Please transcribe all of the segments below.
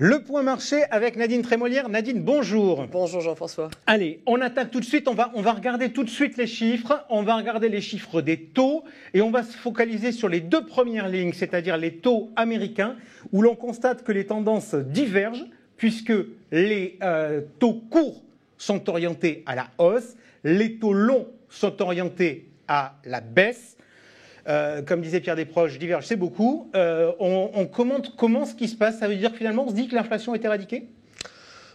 Le point marché avec Nadine Trémolière. Nadine, bonjour. Bonjour Jean-François. Allez, on attaque tout de suite. On va regarder tout de suite les chiffres. On va regarder les chiffres des taux et on va se focaliser sur les deux premières lignes, c'est-à-dire les taux américains, où l'on constate que les tendances divergent puisque les taux courts sont orientés à la hausse, les taux longs sont orientés à la baisse. Comme disait Pierre Desproges, diverge, c'est beaucoup. On commente comment ce qui se passe. Ça veut dire que finalement, on se dit que l'inflation est éradiquée ?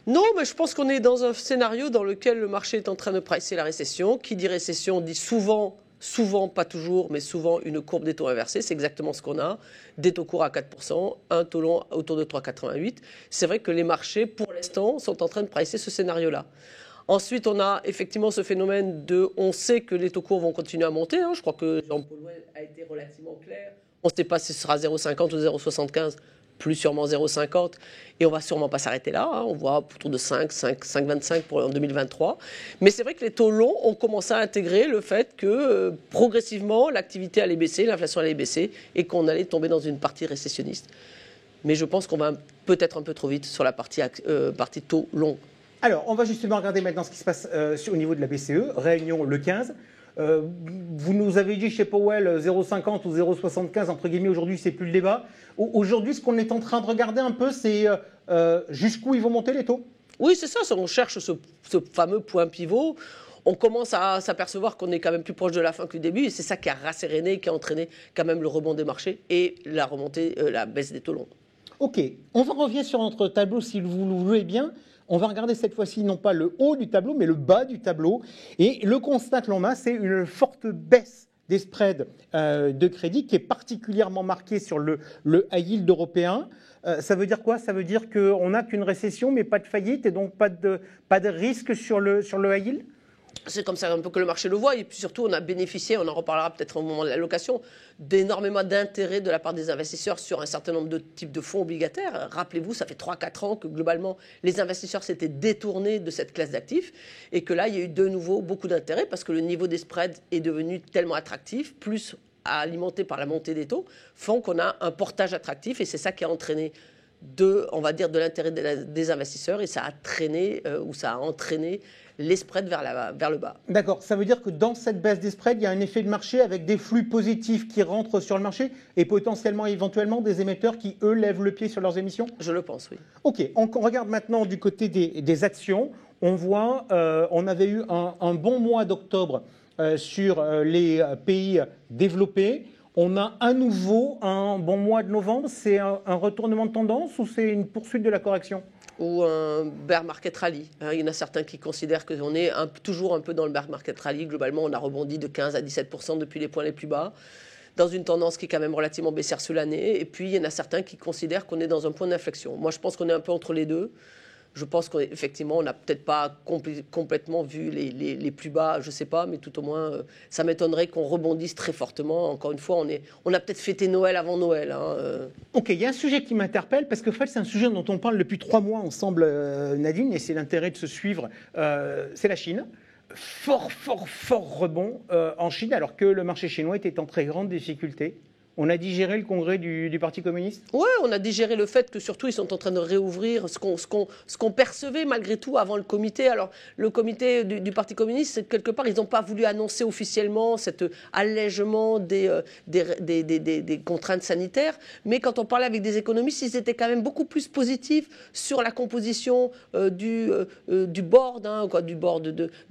Non, mais je pense qu'on est dans un scénario dans lequel le marché est en train de pricer la récession. Qui dit récession dit souvent, pas toujours, mais souvent une courbe des taux inversés. C'est exactement ce qu'on a. Des taux courts à 4%, un taux long autour de 3,88. C'est vrai que les marchés, pour l'instant, sont en train de pricer ce scénario-là. Ensuite, on a effectivement ce phénomène de... On sait que les taux courts vont continuer à monter. Je crois que Jean-Paul Well a été relativement clair. On ne sait pas si ce sera 0,50 ou 0,75, plus sûrement 0,50. Et on ne va sûrement pas s'arrêter là. On voit autour de 5,25 pour en 2023. Mais c'est vrai que les taux longs ont commencé à intégrer le fait que progressivement, l'activité allait baisser, l'inflation allait baisser et qu'on allait tomber dans une partie récessionniste. Mais je pense qu'on va peut-être un peu trop vite sur la partie taux long. Alors, on va justement regarder maintenant ce qui se passe au niveau de la BCE, réunion le 15. Vous nous avez dit chez Powell 0,50 ou 0,75, entre guillemets, aujourd'hui, c'est plus le débat. Aujourd'hui, ce qu'on est en train de regarder un peu, c'est jusqu'où ils vont monter les taux ? Oui, c'est ça, on cherche ce fameux point pivot. On commence à s'apercevoir qu'on est quand même plus proche de la fin que du début, et c'est ça qui a rasséréné, qui a entraîné quand même le rebond des marchés et la baisse des taux longs. Ok, on va revenir sur notre tableau, si vous le voulez bien. On va regarder cette fois-ci non pas le haut du tableau, mais le bas du tableau. Et le constat que l'on a, c'est une forte baisse des spreads de crédit qui est particulièrement marquée sur le high yield européen. Ça veut dire quoi ? Ça veut dire qu'on n'a qu'une récession, mais pas de faillite et donc pas de risque sur le high yield ? C'est comme ça un peu que le marché le voit. Et puis surtout, on a bénéficié, on en reparlera peut-être au moment de l'allocation, d'énormément d'intérêt de la part des investisseurs sur un certain nombre de types de fonds obligataires. Rappelez-vous, ça fait 3-4 ans que globalement, les investisseurs s'étaient détournés de cette classe d'actifs et que là, il y a eu de nouveau beaucoup d'intérêt parce que le niveau des spreads est devenu tellement attractif, plus alimenté par la montée des taux, font qu'on a un portage attractif et c'est ça qui a entraîné de l'intérêt des investisseurs et ça a entraîné les spreads vers le bas. D'accord, ça veut dire que dans cette baisse des spreads, il y a un effet de marché avec des flux positifs qui rentrent sur le marché et potentiellement, éventuellement, des émetteurs qui, eux, lèvent le pied sur leurs émissions ? Je le pense, oui. Ok, on regarde maintenant du côté des actions. On voit, on avait eu un bon mois d'octobre sur les pays développés. On a à nouveau un bon mois de novembre. C'est un retournement de tendance ou c'est une poursuite de la correction ? Ou un bear market rally. Il y en a certains qui considèrent qu'on est toujours un peu dans le bear market rally. Globalement, on a rebondi de 15 à 17% depuis les points les plus bas, dans une tendance qui est quand même relativement baissière sous l'année. Et puis, il y en a certains qui considèrent qu'on est dans un point d'inflexion. Moi, je pense qu'on est un peu entre les deux. Je pense qu'effectivement, on n'a peut-être pas complètement vu les plus bas, je ne sais pas, mais tout au moins, ça m'étonnerait qu'on rebondisse très fortement. Encore une fois, on a peut-être fêté Noël avant Noël. Ok, il y a un sujet qui m'interpelle, parce que en fait, c'est un sujet dont on parle depuis 3 mois ensemble, Nadine, et c'est l'intérêt de se suivre, c'est la Chine. Fort rebond en Chine, alors que le marché chinois était en très grande difficulté. On a digéré le congrès du Parti communiste ? Oui, on a digéré le fait que surtout ils sont en train de réouvrir ce qu'on percevait malgré tout avant le comité. Alors le comité du Parti communiste, quelque part, ils n'ont pas voulu annoncer officiellement cet allègement des contraintes sanitaires. Mais quand on parlait avec des économistes, ils étaient quand même beaucoup plus positifs sur la composition du board,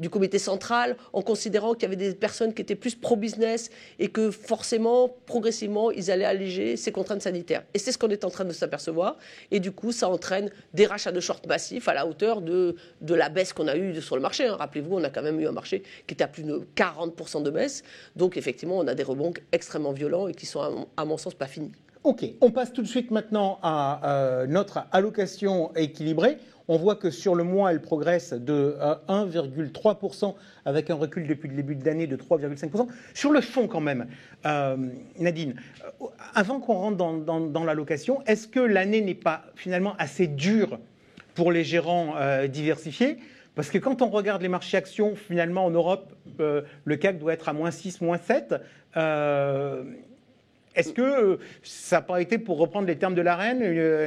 du comité central, en considérant qu'il y avait des personnes qui étaient plus pro-business et que forcément, progressivement, ils allaient alléger ces contraintes sanitaires. Et c'est ce qu'on est en train de s'apercevoir. Et du coup, ça entraîne des rachats de short massifs à la hauteur de la baisse qu'on a eue sur le marché. Rappelez-vous, on a quand même eu un marché qui était à plus de 40% de baisse. Donc, effectivement, on a des rebonds extrêmement violents et qui sont, à mon sens, pas finis. Ok, on passe tout de suite maintenant à notre allocation équilibrée. On voit que sur le mois, elle progresse de 1,3% avec un recul depuis le début de l'année de 3,5%. Sur le fond quand même, Nadine, avant qu'on rentre dans l'allocation, est-ce que l'année n'est pas finalement assez dure pour les gérants diversifiés ? Parce que quand on regarde les marchés actions, finalement en Europe, le CAC doit être à -6, -7. Est-ce que ça n'a pas été, pour reprendre les termes de la reine,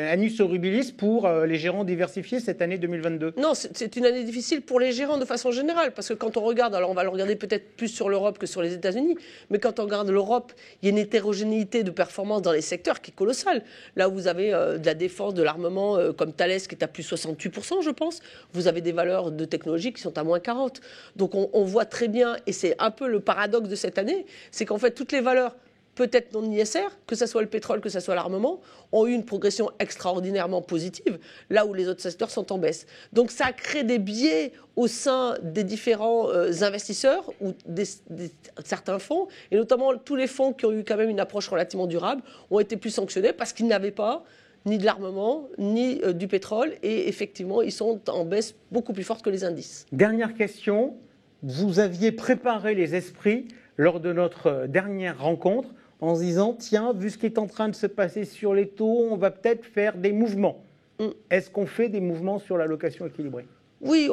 annus horribilis pour les gérants diversifiés cette année 2022? Non, c'est une année difficile pour les gérants de façon générale, parce que quand on regarde, alors on va le regarder peut-être plus sur l'Europe que sur les États-Unis, mais quand on regarde l'Europe, il y a une hétérogénéité de performance dans les secteurs qui est colossale. Là, vous avez de la défense, de l'armement, comme Thales qui est à plus 68%, je pense. Vous avez des valeurs de technologie qui sont à moins 40%. Donc on voit très bien, et c'est un peu le paradoxe de cette année, c'est qu'en fait, toutes les valeurs peut-être non ISR, que ce soit le pétrole, que ce soit l'armement, ont eu une progression extraordinairement positive, là où les autres secteurs sont en baisse. Donc ça crée des biais au sein des différents investisseurs ou certains fonds, et notamment tous les fonds qui ont eu quand même une approche relativement durable ont été plus sanctionnés parce qu'ils n'avaient pas ni de l'armement, ni du pétrole, et effectivement, ils sont en baisse beaucoup plus forte que les indices. Dernière question, vous aviez préparé les esprits lors de notre dernière rencontre en se disant, tiens, vu ce qui est en train de se passer sur les taux, on va peut-être faire des mouvements. Est-ce qu'on fait des mouvements sur l'allocation équilibrée? Oui,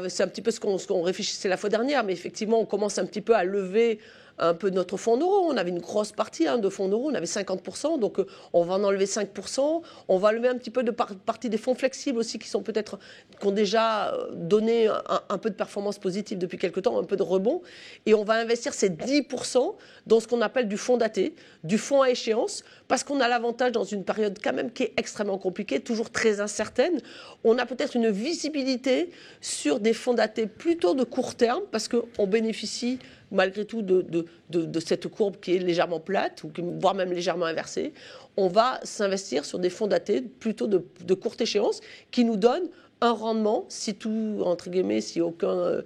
c'est un petit peu ce qu'on réfléchissait la fois dernière, mais effectivement, on commence un petit peu à lever un peu notre fonds en euros. On avait une grosse partie de fonds en euros, on avait 50%, donc on va en enlever 5%. On va lever un petit peu de partie des fonds flexibles aussi qui ont déjà donné un peu de performance positive depuis quelques temps, un peu de rebond. Et on va investir ces 10% dans ce qu'on appelle du fonds daté, du fonds à échéance, parce qu'on a l'avantage dans une période quand même qui est extrêmement compliquée, toujours très incertaine. On a peut-être une visibilité sur des fonds datés plutôt de court terme, parce qu'on bénéficie malgré tout de cette courbe qui est légèrement plate, ou voire même légèrement inversée. On va s'investir sur des fonds datés plutôt de courte échéance qui nous donnent un rendement, si tout, entre guillemets, si aucune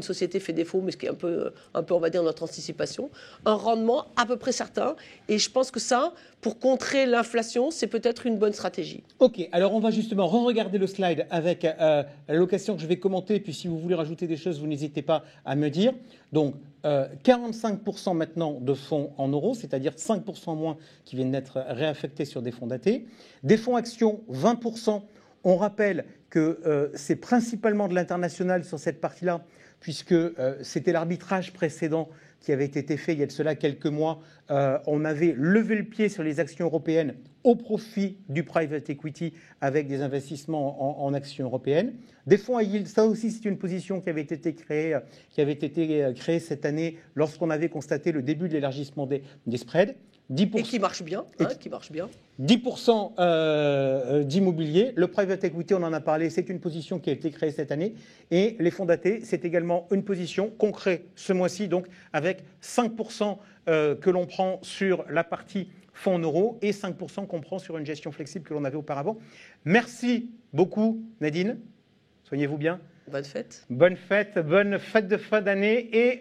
société fait défaut, mais ce qui est un peu, on va dire, notre anticipation, un rendement à peu près certain. Et je pense que ça, pour contrer l'inflation, c'est peut-être une bonne stratégie. Ok, alors on va justement re-regarder le slide avec l'allocation que je vais commenter, puis si vous voulez rajouter des choses, vous n'hésitez pas à me dire. Donc, 45% maintenant de fonds en euros, c'est-à-dire 5% moins qui viennent d'être réaffectés sur des fonds datés. Des fonds actions, 20%. On rappelle que c'est principalement de l'international sur cette partie-là, puisque c'était l'arbitrage précédent qui avait été fait il y a de cela quelques mois. On avait levé le pied sur les actions européennes au profit du private equity avec des investissements en actions européennes. Des fonds à yield, ça aussi c'est une position qui avait été créée cette année lorsqu'on avait constaté le début de l'élargissement des spreads. 10%, et qui marche bien, qui marche bien. 10% d'immobilier. Le private equity, on en a parlé, c'est une position qui a été créée cette année. Et les fonds datés, c'est également une position qu'on crée ce mois-ci, donc avec 5% que l'on prend sur la partie fonds en euros et 5% qu'on prend sur une gestion flexible que l'on avait auparavant. Merci beaucoup, Nadine. Soignez-vous bien. Bonne fête. Bonne fête de fin d'année et